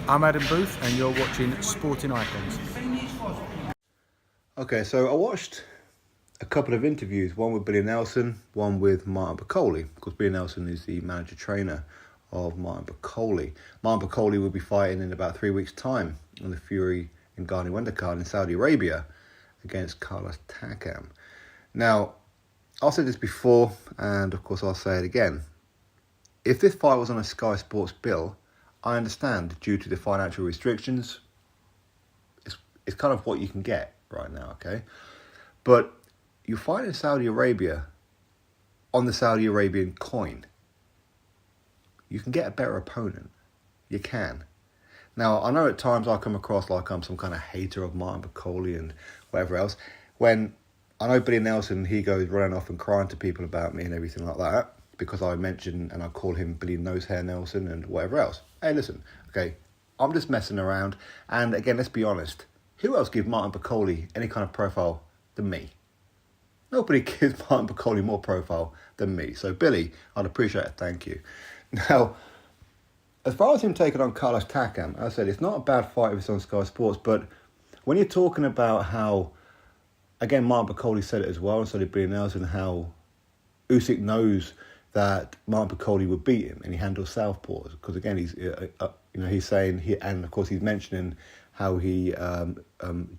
I'm Adam Booth, and you're watching Sporting Icons. Okay, so I watched a couple of interviews, one with Billy Nelson, one with Martin Bakole, because Billy Nelson is the manager-trainer of Martin Bakole. Martin Bakole will be fighting in about 3 weeks' time on the Fury and Ngannou undercard in Saudi Arabia against Carlos Takam. Now, I've said this before, and of course I'll say it again. If this fight was on a Sky Sports bill, I understand due to the financial restrictions, it's kind of what you can get right now, okay? But you fight in Saudi Arabia on the Saudi Arabian coin. You can get a better opponent. You can. Now, I know at times I come across like I'm some kind of hater of Martin Bakole and whatever else. When I know Billy Nelson, he goes running off and crying to people about me and everything like that because I mention and I call him Billy Nosehair Nelson and whatever else. Hey, listen, okay, I'm just messing around. And again, let's be honest. Who else gives Martin Bakole any kind of profile than me? Nobody gives Martin Bakole more profile than me. So, Billy, I'd appreciate it. Thank you. Now, as far as him taking on Carlos Takam, as I said, it's not a bad fight if it's on Sky Sports, but when you're talking about how, again, Martin Bakole said it as well, and so did Billy Nelson, how Usyk knows that Martin Bakole would beat him, and he handles southpaws, because again, he's saying, and of course he's mentioning how he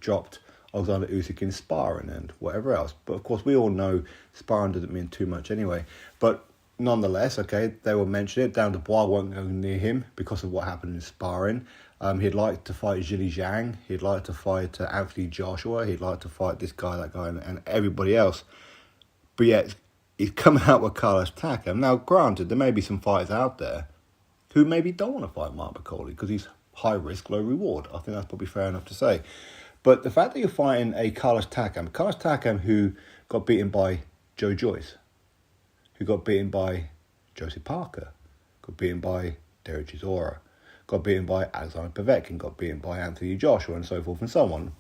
dropped Oleksandr Usyk in sparring and whatever else. But of course, we all know sparring doesn't mean too much anyway. But nonetheless, okay, they will mention it. Down the Bois won't go near him because of what happened in sparring. He'd like to fight Zhili Zhang. He'd like to fight Anthony Joshua. He'd like to fight this guy, that guy, and everybody else. But yet, he's coming out with Carlos Takam. Now, granted, there may be some fighters out there who maybe don't want to fight Martin Bakole because he's high risk, low reward. I think that's probably fair enough to say. But the fact that you're fighting a Carlos Takam who got beaten by Joe Joyce, who got beaten by Joseph Parker, got beaten by Derek Chisora, got beaten by Alexander Povetkin, got beaten by Anthony Joshua, and so forth and so on.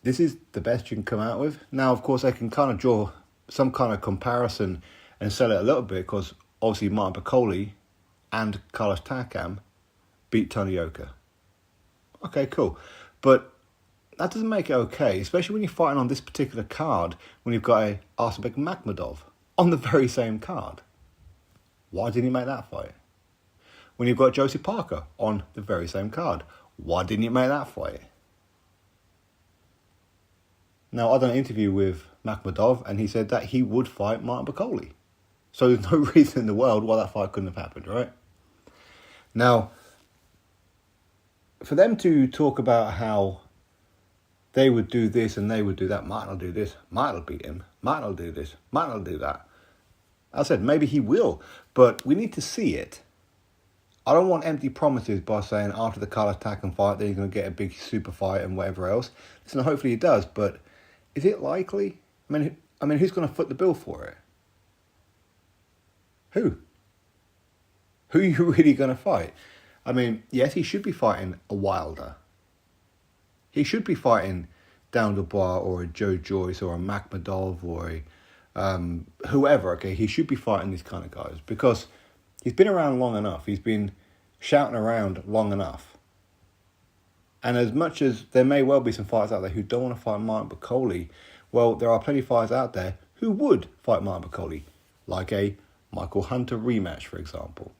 This is the best you can come out with. Now, of course, they can kind of draw some kind of comparison and sell it a little bit because obviously Martin Bakole and Carlos Takam beat Tony Yoka. Okay, cool. But that doesn't make it okay, especially when you're fighting on this particular card when you've got a Arslanbek Makhmudov on the very same card. Why didn't you make that fight? When you've got Joseph Parker on the very same card, why didn't you make that fight? Now, I done an interview with Makhmudov and he said that he would fight Martin Bakole. So there's no reason in the world why that fight couldn't have happened, right? Now, for them to talk about how they would do this and they would do that, Martin will do this, Martin will beat him, Martin will do this, Martin will do that. I said, maybe he will, but we need to see it. I don't want empty promises by saying after the Carlos Takam fight that he's going to get a big super fight and whatever else. Listen, hopefully he does, but is it likely? I mean, who's going to foot the bill for it? Who? Who are you really going to fight? I mean, yes, he should be fighting a Wilder. He should be fighting Down the Bar or a Joe Joyce or a Makhmudov or a whoever, okay? He should be fighting these kind of guys because he's been around long enough. He's been shouting around long enough. And as much as there may well be some fighters out there who don't want to fight Martin Bakole, well, there are plenty of fighters out there who would fight Martin Bakole, like a Michael Hunter rematch, for example.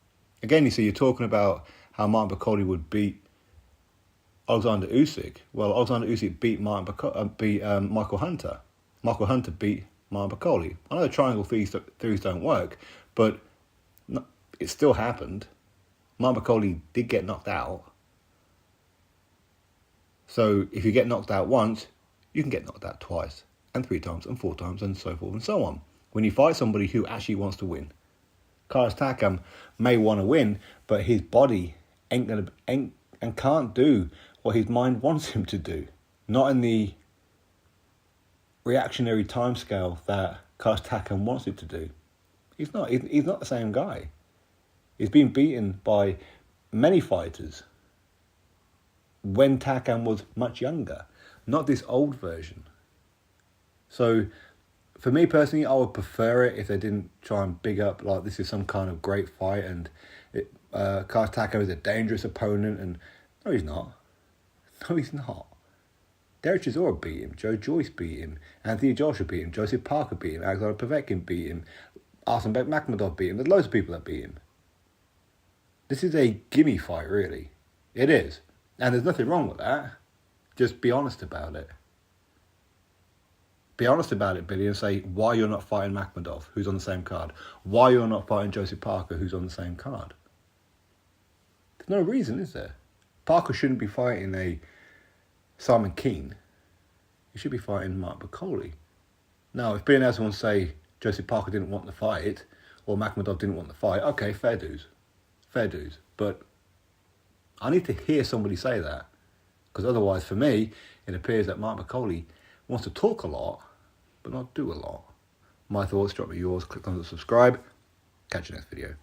Again, you see, you're talking about how Martin Bakole would beat Oleksandr Usyk. Well, Oleksandr Usyk beat Michael Hunter. Michael Hunter beat Martin Bakole. I know the triangle theories don't work, but it still happened. Martin Bakole did get knocked out. So if you get knocked out once, you can get knocked out twice, and 3 times, and 4 times, and so forth and so on. When you fight somebody who actually wants to win. Carlos Takam may want to win, but his body ain't and can't do what his mind wants him to do. Not in the reactionary timescale that Carlos Takam wants it to do. He's not the same guy. He's been beaten by many fighters when Takam was much younger, not this old version. So, for me personally, I would prefer it if they didn't try and big up like this is some kind of great fight and Takam is a dangerous opponent, and no, he's not. No, he's not. Derek Chisora beat him. Joe Joyce beat him. Anthony Joshua beat him. Joseph Parker beat him. Alexander Povetkin beat him. Arsenbek Makhmudov beat him. There's loads of people that beat him. This is a gimme fight, really. It is. And there's nothing wrong with that. Just be honest about it. Be honest about it, Billy, and say why you're not fighting Makhmudov, who's on the same card. Why you're not fighting Joseph Parker, who's on the same card. There's no reason, is there? Parker shouldn't be fighting a Simon Keane. He should be fighting Mark Bakole. Now, if Billy Nelson wants to say Joseph Parker didn't want the fight, or Makhmudov didn't want the fight, okay, fair dues. Fair dues. But I need to hear somebody say that. Because otherwise, for me, it appears that Mark Bakole wants to talk a lot, but not do a lot. My thoughts, drop me yours, click on the subscribe. Catch you next video.